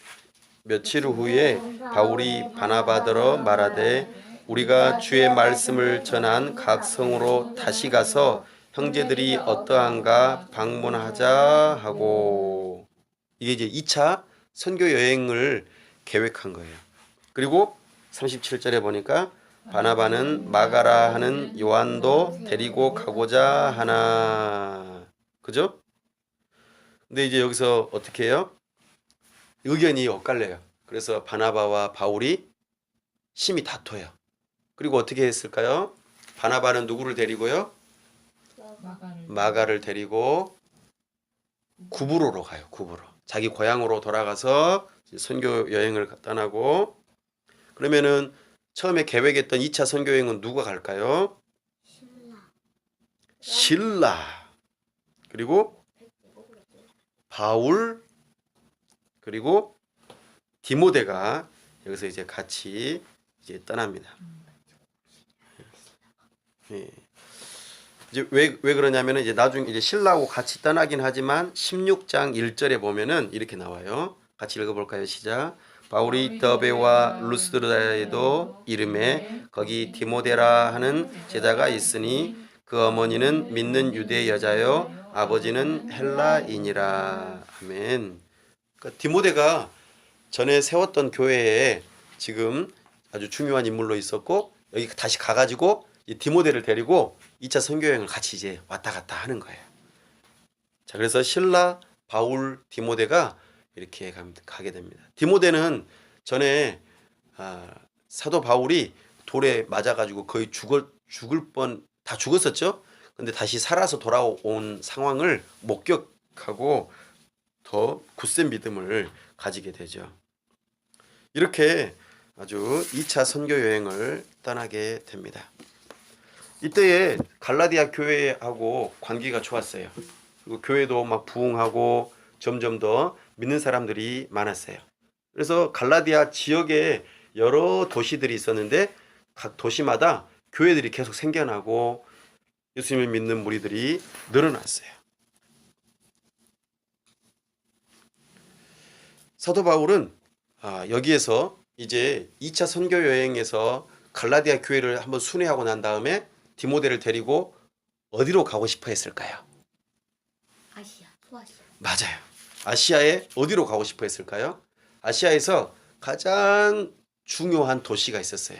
며칠 후에 바울이 바나바더러 말하되 우리가 주의 말씀을 전한 각 성으로 다시 가서 형제들이 어떠한가 방문하자 하고, 이게 이제 2차 선교 여행을 계획한 거예요. 그리고 37절에 보니까 바나바는 마가라 하는 요한도 데리고 가고자 하나. 그죠? 근데 이제 여기서 어떻게 해요? 의견이 엇갈려요. 그래서 바나바와 바울이 심히 다퉈요. 그리고 어떻게 했을까요? 바나바는 누구를 데리고요? 마가를 데리고 구브로로 가요. 구브로. 자기 고향으로 돌아가서 선교 여행을 떠나고, 그러면은 처음에 계획했던 2차 선교 여행은 누가 갈까요? 실라. 그리고 바울, 그리고 디모데가 여기서 이제 같이 이제 떠납니다. 예. 이제 왜 그러냐면은 이제 나중에 이제 신라하고 같이 떠나긴 하지만 16장 1절에 보면은 이렇게 나와요. 같이 읽어볼까요? 시작. 바울이 더베와 루스드라에도 이름에 거기 디모데라 하는 제자가 있으니 그 어머니는 믿는 유대 여자요 아버지는 헬라인이라. 아멘. 그러니까 디모데가 전에 세웠던 교회에 지금 아주 중요한 인물로 있었고, 여기 다시 가가지고 이 디모데를 데리고 2차 선교여행을 같이 이제 왔다 갔다 하는 거예요. 자, 그래서 실라, 바울, 디모데가 이렇게 가게 됩니다. 디모데는 전에 사도 바울이 돌에 맞아가지고 거의 죽을 뻔, 다 죽었었죠. 근데 다시 살아서 돌아온 상황을 목격하고 더 굳센 믿음을 가지게 되죠. 이렇게 아주 2차 선교 여행을 떠나게 됩니다. 이때에 갈라디아 교회하고 관계가 좋았어요. 그리고 교회도 막 부흥하고 점점 더 믿는 사람들이 많았어요. 그래서 갈라디아 지역에 여러 도시들이 있었는데 각 도시마다 교회들이 계속 생겨나고 예수님을 믿는 무리들이 늘어났어요. 사도 바울은 여기에서 이제 2차 선교 여행에서 갈라디아 교회를 한번 순회하고 난 다음에 디모데를 데리고 어디로 가고 싶어 했을까요? 아시아, 소아시아. 맞아요. 아시아에 어디로 가고 싶어 했을까요? 아시아에서 가장 중요한 도시가 있었어요.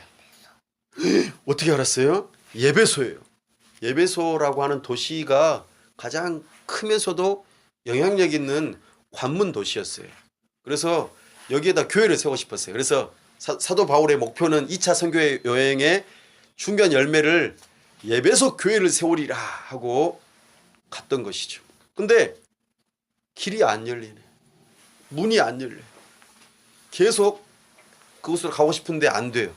어떻게 알았어요? 예배소예요. 예배소라고 하는 도시가 가장 크면서도 영향력 있는 관문 도시였어요. 그래서 여기에다 교회를 세우고 싶었어요. 그래서 사도 바울의 목표는 2차 선교 여행의 중요한 열매를 예배소 교회를 세우리라 하고 갔던 것이죠. 근데 길이 안 열리네. 문이 안 열려요. 계속 그곳으로 가고 싶은데 안 돼요.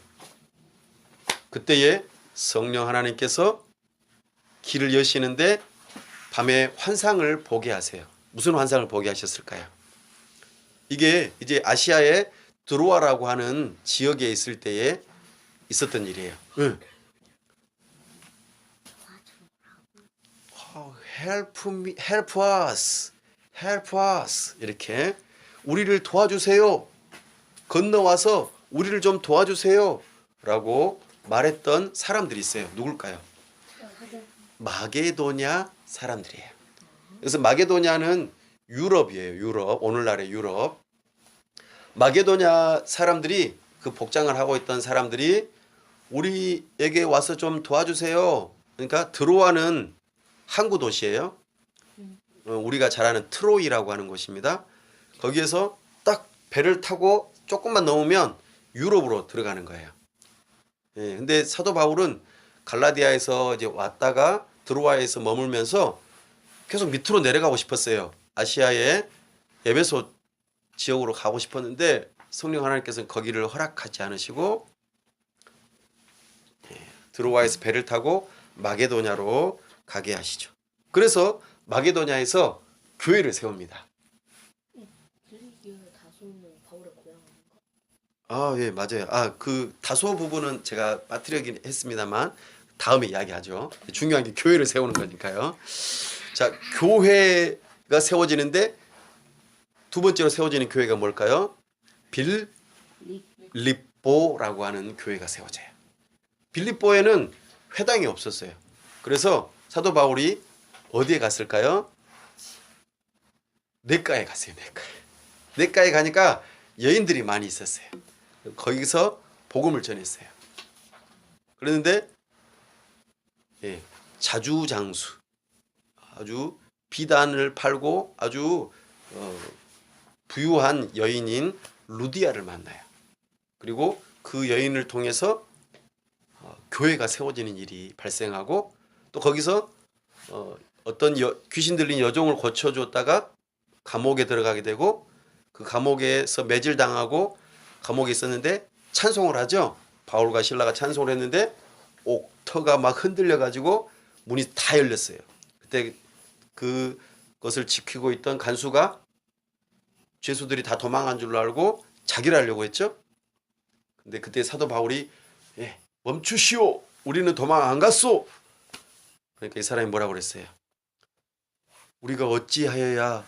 그때에 성령 하나님께서 길을 여시는데 밤에 환상을 보게 하세요. 무슨 환상을 보게 하셨을까요? 이게 이제 아시아의 드로아라고 하는 지역에 있을 때에 있었던 일이에요. 응. Help me, help us, help us 이렇게 우리를 도와주세요. 건너와서 우리를 좀 도와주세요. 라고 말했던 사람들이 있어요. 누굴까요? 마게도냐 사람들이에요. 그래서 마게도냐는 유럽이에요. 유럽, 오늘날의 유럽. 마게도냐 사람들이 그 복장을 하고 있던 사람들이 우리에게 와서 좀 도와주세요. 그러니까 드로아는 항구 도시예요. 우리가 잘 아는 트로이라고 하는 곳입니다. 거기에서 딱 배를 타고 조금만 넘으면 유럽으로 들어가는 거예요. 예, 근데 사도 바울은 갈라디아에서 이제 왔다가 드로아에서 머물면서 계속 밑으로 내려가고 싶었어요. 아시아의 에베소 지역으로 가고 싶었는데 성령 하나님께서는 거기를 허락하지 않으시고 드로아에서 배를 타고 마게도냐로 가게 하시죠. 그래서 마게도냐에서 교회를 세웁니다. 길리기의 다소는 바울의 고향인가? 아, 예, 맞아요. 그 다소 부분은 제가 빠뜨리긴 했습니다만 다음에 이야기하죠. 중요한 게 교회를 세우는 거니까요. 자, 교회가 세워지는데 두 번째로 세워지는 교회가 뭘까요? 빌립보라고 하는 교회가 세워져요. 빌립보에는 회당이 없었어요. 그래서 사도 바울이 어디에 갔을까요? 냇가에 갔어요. 냇가에 가니까 여인들이 많이 있었어요. 거기서 복음을 전했어요. 그랬는데 자주장수, 아주 비단을 팔고 아주 부유한 여인인 루디아를 만나요. 그리고 그 여인을 통해서 교회가 세워지는 일이 발생하고 또 거기서 어떤 귀신 들린 여종을 고쳐줬다가 감옥에 들어가게 되고 그 감옥에서 매질당하고 감옥에 있었는데 찬송을 하죠. 바울과 실라가 찬송을 했는데 옥터가 막 흔들려 가지고 문이 다 열렸어요. 그때 그것을 지키고 있던 간수가 죄수들이 다 도망간 줄 알고 자기를 하려고 했죠. 근데 그때 사도 바울이 멈추시오. 우리는 도망 안 갔소. 그러니까 이 사람이 뭐라고 그랬어요? 우리가 어찌하여야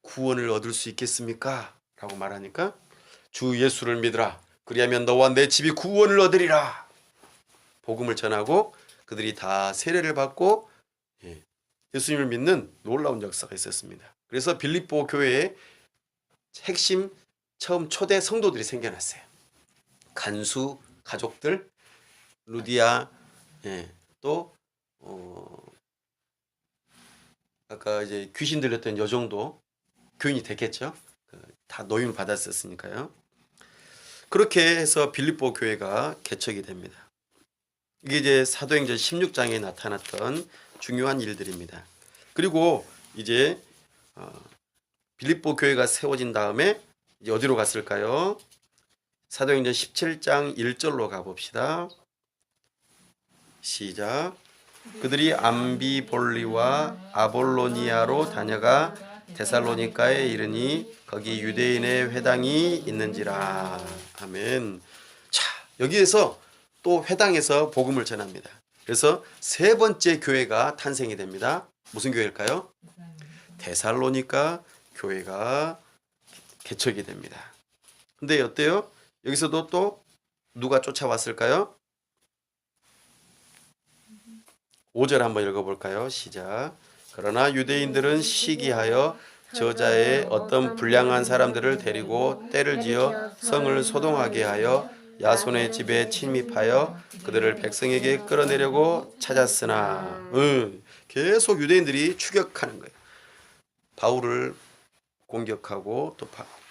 구원을 얻을 수 있겠습니까? 라고 말하니까 주 예수를 믿으라. 그리하면 너와 내 집이 구원을 얻으리라. 복음을 전하고 그들이 다 세례를 받고 예수님을 믿는 놀라운 역사가 있었습니다. 그래서 빌립보 교회에 핵심 처음 초대 성도들이 생겨났어요. 간수 가족들, 루디아, 또 아까 이제 귀신 들렸던 여종도 교인이 됐겠죠. 다 노임을 받았었으니까요. 그렇게 해서 빌립보 교회가 개척이 됩니다. 이게 이제 사도행전 16장에 나타났던 중요한 일들입니다. 그리고 이제 빌립보 교회가 세워진 다음에 이제 어디로 갔을까요? 사도행전 17장 1절로 가봅시다. 시작. 그들이 암비볼리와 아볼로니아로 다녀가 데살로니가에 이르니 거기 유대인의 회당이 있는지라. 아멘. 자, 여기에서 또 회당에서 복음을 전합니다. 그래서 세 번째 교회가 탄생이 됩니다. 무슨 교회일까요? 데살로니가 교회가 개척이 됩니다. 근데 어때요? 여기서도 또 누가 쫓아왔을까요? 5절 한번 읽어볼까요? 시작. 그러나 유대인들은 시기하여 저자의 어떤 불량한 사람들을 데리고 때를 지어 성을 소동하게 하여 야손의 집에 침입하여 그들을 백성에게 끌어내려고 찾았으나 계속 유대인들이 추격하는 거예요. 바울을 공격하고 또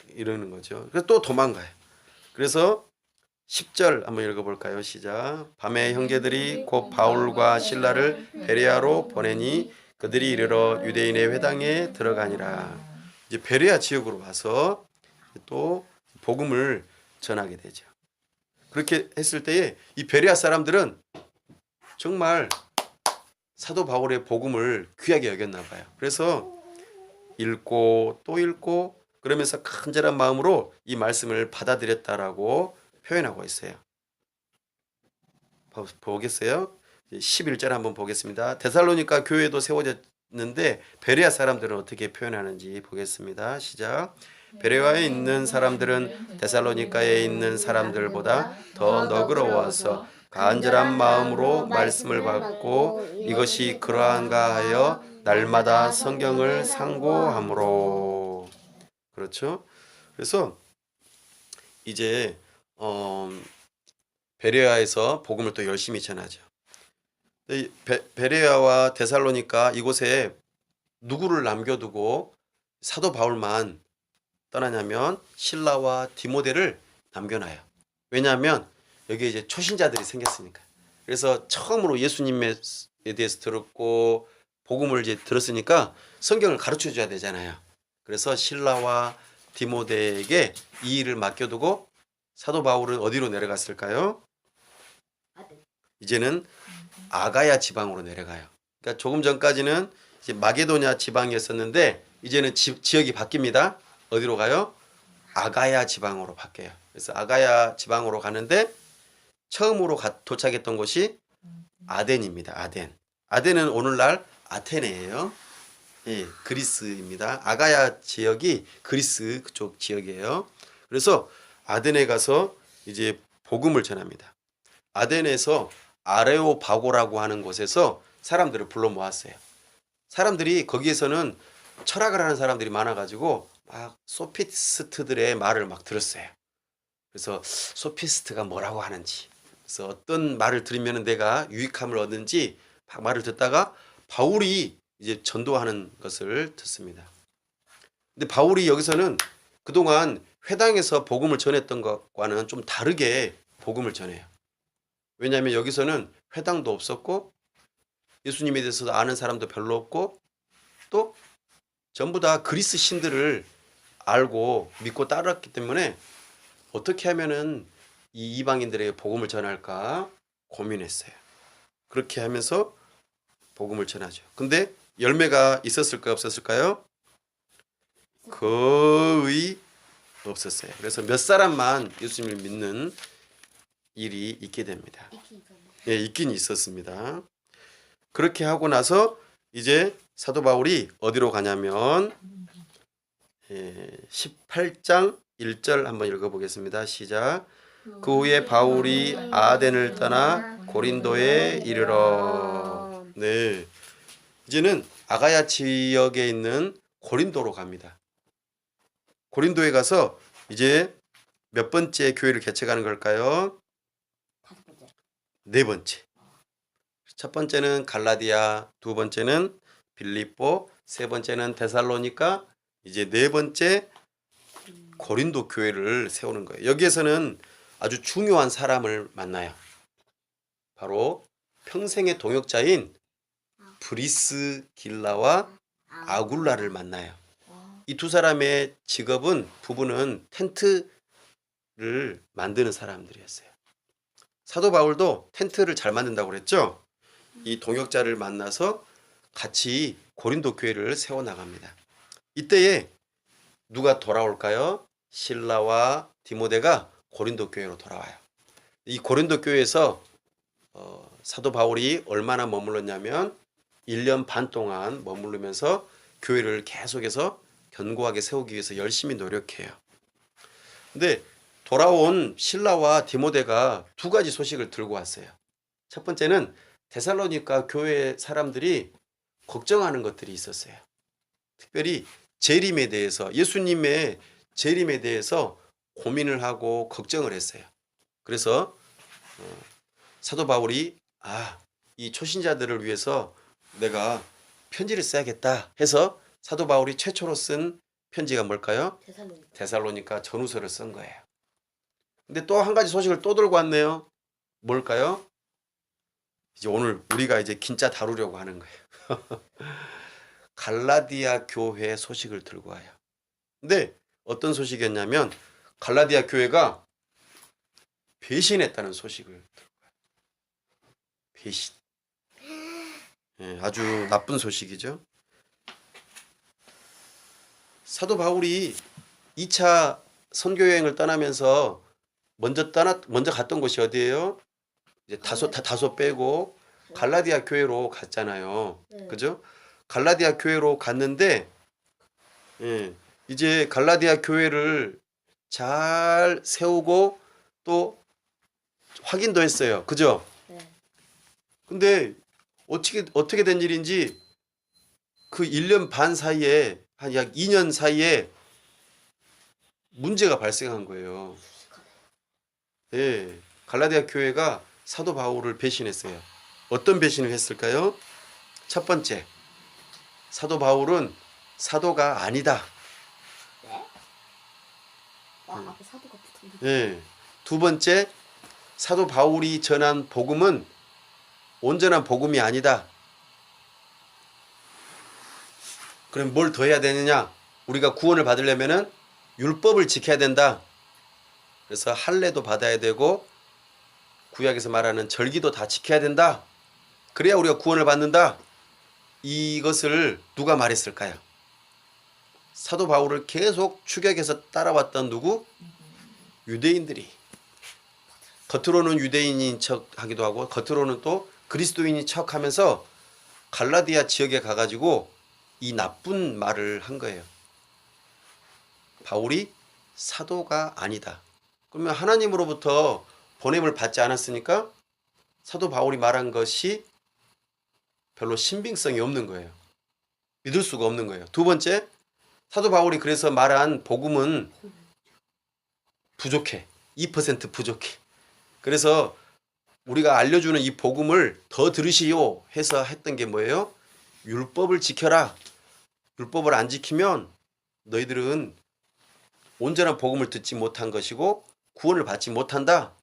이러는 거죠. 그래서 또 도망가요. 그래서 10절 한번 읽어볼까요? 시작. 밤에 형제들이 곧 바울과 실라를 베레아로 보내니 그들이 이르러 유대인의 회당에 들어가니라. 이제 베레아 지역으로 와서 또 복음을 전하게 되죠. 그렇게 했을 때에 이 베레아 사람들은 정말 사도 바울의 복음을 귀하게 여겼나 봐요. 그래서 읽고 또 읽고 그러면서 간절한 마음으로 이 말씀을 받아들였다라고 표현하고 있어요. 보겠어요? 11절 한번 보겠습니다. 데살로니가 교회도 세워졌는데 베레아 사람들은 어떻게 표현하는지 보겠습니다. 시작. 베레아에 있는 사람들은 데살로니가에 있는 사람들보다 더 너그러워서 간절한 마음으로 말씀을 받고 이것이 그러한가 하여 날마다 성경을 상고함으로. 그렇죠? 그래서 이제 베레아에서 복음을 또 열심히 전하죠. 베레아와 데살로니가 이곳에 누구를 남겨두고 사도 바울만 떠나냐면 실라와 디모데를 남겨놔요. 왜냐하면 여기에 이제 초신자들이 생겼으니까. 그래서 처음으로 예수님에 대해서 들었고 복음을 이제 들었으니까 성경을 가르쳐 줘야 되잖아요. 그래서 실라와 디모데에게 이 일을 맡겨두고 사도 바울은 어디로 내려갔을까요? 이제는 아가야 지방으로 내려가요. 그러니까 조금 전까지는 이제 마게도냐 지방이었었는데 이제는 지역이 바뀝니다. 어디로 가요? 아가야 지방으로 바뀌어요. 그래서 아가야 지방으로 가는데 처음으로 도착했던 곳이 아덴입니다. 아덴. 아덴은 오늘날 아테네예요. 예, 그리스입니다. 아가야 지역이 그리스 그쪽 지역이에요. 그래서 아덴에 가서 이제 복음을 전합니다. 아덴에서 아레오바고라고 하는 곳에서 사람들을 불러 모았어요. 사람들이 거기에서는 철학을 하는 사람들이 많아가지고 막 소피스트들의 말을 막 들었어요. 그래서 소피스트가 뭐라고 하는지, 그래서 어떤 말을 들으면 내가 유익함을 얻는지 막 말을 듣다가 바울이 이제 전도하는 것을 듣습니다. 근데 바울이 여기서는 그동안 회당에서 복음을 전했던 것과는 좀 다르게 복음을 전해요. 왜냐하면 여기서는 회당도 없었고 예수님에 대해서 아는 사람도 별로 없고 또 전부 다 그리스 신들을 알고 믿고 따랐기 때문에 어떻게 하면은 이 이방인들에게 복음을 전할까 고민했어요. 그렇게 하면서 복음을 전하죠. 근데 열매가 있었을까요? 없었을까요? 거의 없었어요. 그래서 몇 사람만 예수님을 믿는 일이 있게 됩니다. 예, 있긴 있었습니다. 그렇게 하고 나서 이제 사도 바울이 어디로 가냐면 18장 1절 한번 읽어보겠습니다. 시작. 그 후에 바울이 아덴을 떠나 고린도에 이르러. 네, 이제는 아가야 지역에 있는 고린도로 갑니다. 고린도에 가서 이제 몇 번째 교회를 개척하는 걸까요? 네 번째. 첫 번째는 갈라디아, 두 번째는 빌립보, 세 번째는 데살로니가, 이제 네 번째 고린도 교회를 세우는 거예요. 여기에서는 아주 중요한 사람을 만나요. 바로 평생의 동역자인 브리스길라와 아굴라를 만나요. 아, 이 두 사람의 직업은 부부는 텐트를 만드는 사람들이었어요. 사도 바울도 텐트를 잘 만든다고 그랬죠. 이 동역자를 만나서 같이 고린도 교회를 세워 나갑니다. 이때에 누가 돌아올까요? 실라와 디모데가 고린도 교회로 돌아와요. 이 고린도 교회에서 사도 바울이 얼마나 머물렀냐면 1년 반 동안 머무르면서 교회를 계속해서 견고하게 세우기 위해서 열심히 노력해요. 근데 돌아온 실라와 디모데가 두 가지 소식을 들고 왔어요. 첫 번째는 데살로니가 교회 사람들이 걱정하는 것들이 있었어요. 특별히 재림에 대해서, 예수님의 재림에 대해서 고민을 하고 걱정을 했어요. 그래서 사도 바울이 이 초신자들을 위해서 내가 편지를 써야겠다 해서 사도 바울이 최초로 쓴 편지가 뭘까요? 대살로니가. 데살로니가 전후서를 쓴 거예요. 근데 또 한 가지 소식을 또 들고 왔네요. 뭘까요? 이제 오늘 우리가 이제 진짜 다루려고 하는 거예요. 갈라디아 교회 소식을 들고 와요. 근데 어떤 소식이었냐면 갈라디아 교회가 배신했다는 소식을 들고 와요. 배신. 아주 나쁜 소식이죠. 사도 바울이 2차 선교 여행을 떠나면서 먼저 갔던 곳이 어디예요? 이제 다소 빼고 갈라디아 교회로 갔잖아요. 네. 그죠? 갈라디아 교회로 갔는데 이제 갈라디아 교회를 잘 세우고 또 확인도 했어요. 그죠? 네. 근데 어떻게 된 일인지 그 1년 반 사이에 한 약 2년 사이에 문제가 발생한 거예요. 예, 갈라디아 교회가 사도 바울을 배신했어요. 어떤 배신을 했을까요? 첫 번째, 사도 바울은 사도가 아니다. 네? 앞에 사도가 붙었는데. 예. 두 번째, 사도 바울이 전한 복음은 온전한 복음이 아니다. 그럼 뭘 더 해야 되느냐? 우리가 구원을 받으려면은 율법을 지켜야 된다. 그래서 할례도 받아야 되고 구약에서 말하는 절기도 다 지켜야 된다. 그래야 우리가 구원을 받는다. 이것을 누가 말했을까요? 사도 바울을 계속 추격해서 따라왔던 누구? 유대인들이. 겉으로는 유대인인 척 하기도 하고 겉으로는 또 그리스도인인 척 하면서 갈라디아 지역에 가가지고 이 나쁜 말을 한 거예요. 바울이 사도가 아니다. 그러면 하나님으로부터 보냄을 받지 않았으니까 사도 바울이 말한 것이 별로 신빙성이 없는 거예요. 믿을 수가 없는 거예요. 두 번째, 사도 바울이 그래서 말한 복음은 부족해. 2% 부족해. 그래서 우리가 알려주는 이 복음을 더 들으시오 해서 했던 게 뭐예요? 율법을 지켜라. 율법을 안 지키면 너희들은 온전한 복음을 듣지 못한 것이고 구원을 받지 못한다.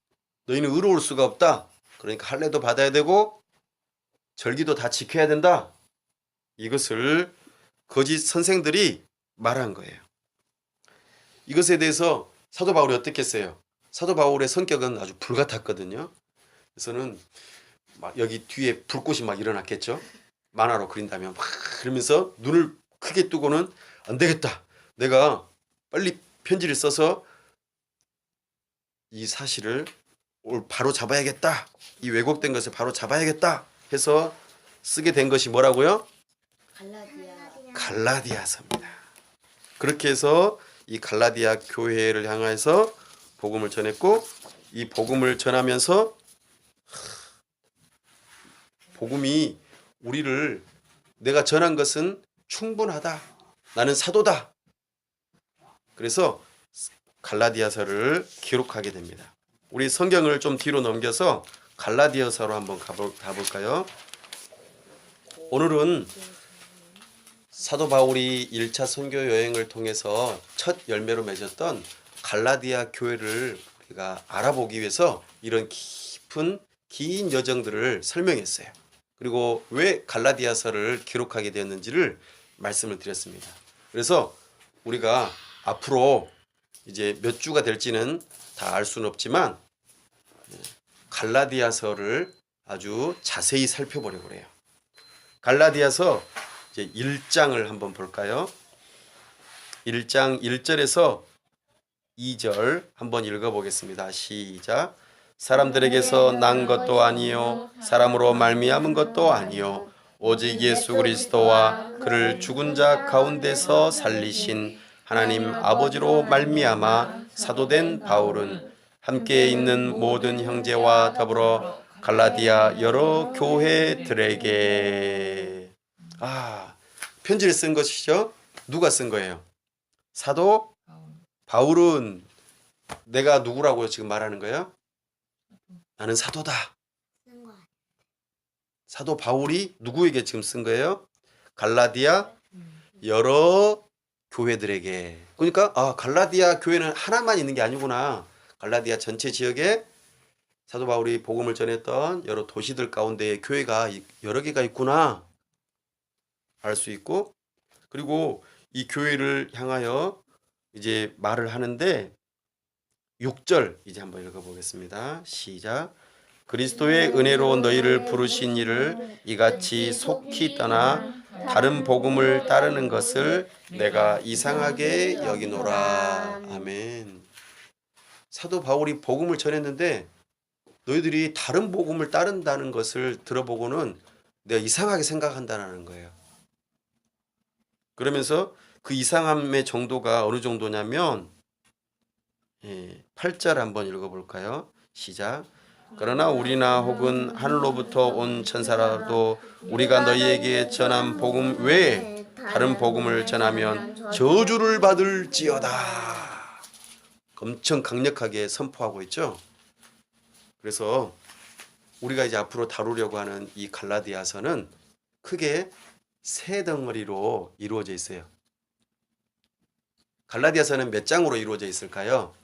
너희는 의로울 수가 없다. 그러니까 할례도 받아야 되고 절기도 다 지켜야 된다. 이것을 거짓 선생들이 말한 거예요. 이것에 대해서 사도 바울이 어떻게 했어요? 사도 바울의 성격은 아주 불같았거든요. 그래서는 막 여기 뒤에 불꽃이 막 일어났겠죠. 만화로 그린다면 막 그러면서 눈을 크게 뜨고는 안 되겠다. 내가 빨리 편지를 써서 이 사실을 바로 잡아야겠다. 이 왜곡된 것을 바로 잡아야겠다 해서 쓰게 된 것이 뭐라고요? 갈라디아서입니다. 그렇게 해서 이 갈라디아 교회를 향해서 복음을 전했고 이 복음을 전하면서 복음이 우리를 내가 전한 것은 충분하다. 나는 사도다. 그래서 갈라디아서를 기록하게 됩니다. 우리 성경을 좀 뒤로 넘겨서 갈라디아서로 한번 가볼까요? 오늘은 사도 바울이 1차 선교 여행을 통해서 첫 열매로 맺었던 갈라디아 교회를 우리가 알아보기 위해서 이런 긴 여정들을 설명했어요. 그리고 왜 갈라디아서를 기록하게 되었는지를 말씀을 드렸습니다. 그래서 우리가 앞으로 이제 몇 주가 될지는 다 알 수는 없지만 갈라디아서를 아주 자세히 살펴보려고 해요. 갈라디아서 이제 1장을 한번 볼까요? 1장 1절에서 2절 한번 읽어보겠습니다. 시작. 사람들에게서 난 것도 아니요 사람으로 말미암은 것도 아니요 오직 예수 그리스도와 그를 죽은 자 가운데서 살리신 하나님 아버지로 말미암아 사도된 바울은 함께 있는 모든 형제와 더불어 갈라디아 여러 교회들에게 편지를 쓴 것이죠. 누가 쓴 거예요? 사도 바울은 내가 누구라고 지금 말하는 거예요? 나는 사도다. 사도 바울이 누구에게 지금 쓴 거예요? 갈라디아 여러 교회들에게. 그러니까 갈라디아 교회는 하나만 있는 게 아니구나. 갈라디아 전체 지역에 사도 바울이 복음을 전했던 여러 도시들 가운데에 교회가 여러 개가 있구나 알 수 있고, 그리고 이 교회를 향하여 이제 말을 하는데 6절 이제 한번 읽어보겠습니다. 시작. 그리스도의 은혜로 너희를 부르신 이를 이같이 속히 떠나 다른 복음을 따르는 것을 내가 이상하게 여기노라. 아멘. 사도 바울이 복음을 전했는데 너희들이 다른 복음을 따른다는 것을 들어보고는 내가 이상하게 생각한다는 거예요. 그러면서 그 이상함의 정도가 어느 정도냐면 8절 한번 읽어볼까요? 시작. 그러나 우리나 혹은 하늘로부터 온 천사라도 우리가 너희에게 전한 복음 외에 다른 복음을 전하면 저주를 받을지어다. 엄청 강력하게 선포하고 있죠. 그래서 우리가 이제 앞으로 다루려고 하는 이 갈라디아서는 크게 세 덩어리로 이루어져 있어요. 갈라디아서는 몇 장으로 이루어져 있을까요?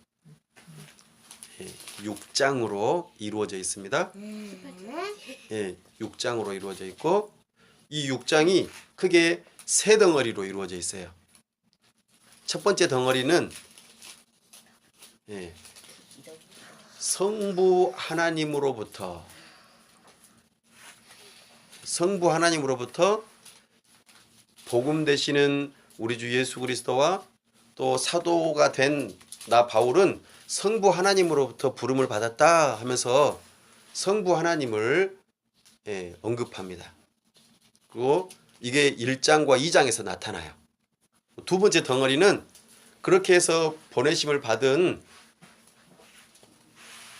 6장으로 이루어져 있습니다. 6장으로 이루어져 있고 이 6장이 크게 세 덩어리로 이루어져 있어요. 첫 번째 덩어리는 성부 하나님으로부터 복음 되시는 우리 주 예수 그리스도와 또 사도가 된 나 바울은 성부 하나님으로부터 부름을 받았다 하면서 성부 하나님을 언급합니다. 그리고 이게 1장과 2장에서 나타나요. 두 번째 덩어리는 그렇게 해서 보내심을 받은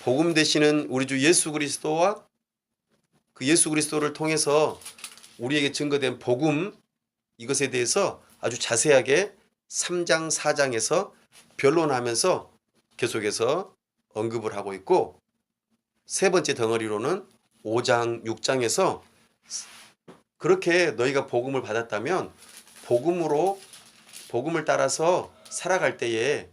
복음 되시는 우리 주 예수 그리스도와 그 예수 그리스도를 통해서 우리에게 증거된 복음, 이것에 대해서 아주 자세하게 3장, 4장에서 변론하면서 계속해서 언급을 하고 있고, 세 번째 덩어리로는 5장, 6장에서 그렇게 너희가 복음을 받았다면 복음을 따라서 살아갈 때에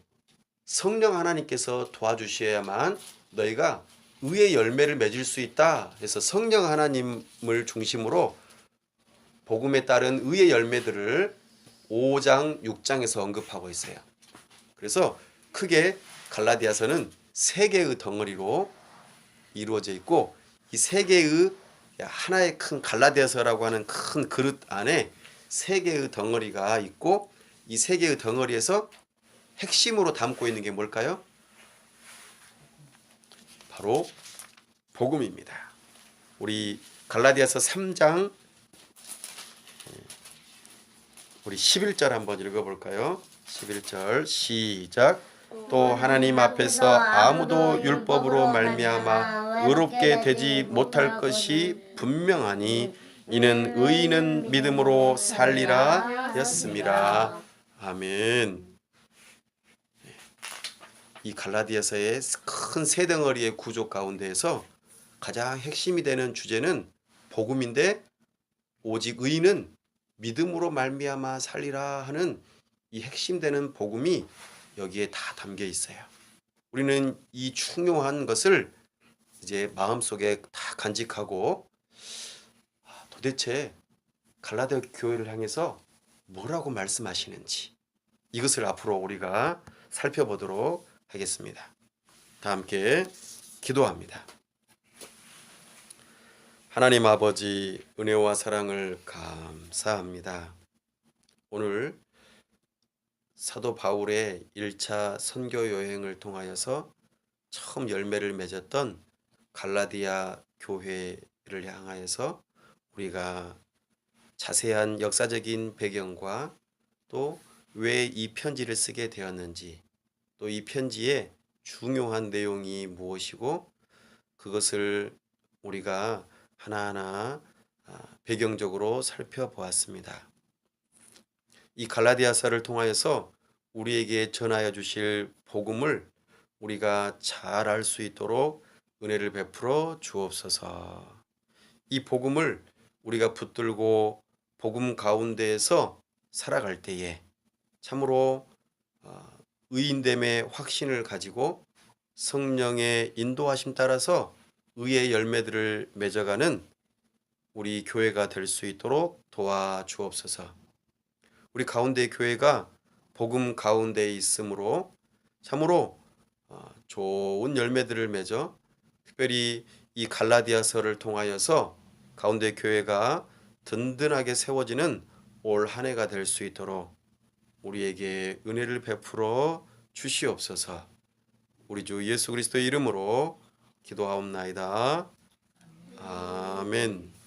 성령 하나님께서 도와주셔야만 너희가 의의 열매를 맺을 수 있다 해서 성령 하나님을 중심으로 복음에 따른 의의 열매들을 5장, 6장에서 언급하고 있어요. 그래서 크게 갈라디아서는 세 개의 덩어리로 이루어져 있고, 이 세 개의 하나의 큰 갈라디아서라고 하는 큰 그릇 안에 세 개의 덩어리가 있고, 이 세 개의 덩어리에서 핵심으로 담고 있는 게 뭘까요? 바로 복음입니다. 우리 갈라디아서 3장 우리 11절 한번 읽어볼까요? 11절 시작. 또 하나님 앞에서 아무도 율법으로 말미암아 의롭게 되지 못할 것이 분명하니 이는 의인은 믿음으로 살리라 였습니다. 아멘. 이 갈라디아서의 큰 세 덩어리의 구조 가운데에서 가장 핵심이 되는 주제는 복음인데, 오직 의인은 믿음으로 말미암아 살리라 하는 이 핵심되는 복음이 여기에 다 담겨 있어요. 우리는 이 중요한 것을 이제 마음속에 다 간직하고 도대체 갈라디아 교회를 향해서 뭐라고 말씀하시는지 이것을 앞으로 우리가 살펴보도록 하겠습니다. 다 함께 기도합니다. 하나님 아버지, 은혜와 사랑을 감사합니다. 오늘 사도 바울의 1차 선교 여행을 통하여서 처음 열매를 맺었던 갈라디아 교회를 향하여서 우리가 자세한 역사적인 배경과 또 왜 이 편지를 쓰게 되었는지, 또 이 편지의 중요한 내용이 무엇이고 그것을 우리가 하나하나 배경적으로 살펴보았습니다. 이 갈라디아서를 통하여서 우리에게 전하여 주실 복음을 우리가 잘 알 수 있도록 은혜를 베풀어 주옵소서. 이 복음을 우리가 붙들고 복음 가운데에서 살아갈 때에 참으로 의인됨의 확신을 가지고 성령의 인도하심 따라서 의의 열매들을 맺어가는 우리 교회가 될 수 있도록 도와주옵소서. 우리 가운데 교회가 복음 가운데에 있으므로 참으로 좋은 열매들을 맺어 특별히 이 갈라디아서를 통하여서 가운데 교회가 든든하게 세워지는 올 한 해가 될 수 있도록 우리에게 은혜를 베풀어 주시옵소서. 우리 주 예수 그리스도의 이름으로 기도하옵나이다. 아멘.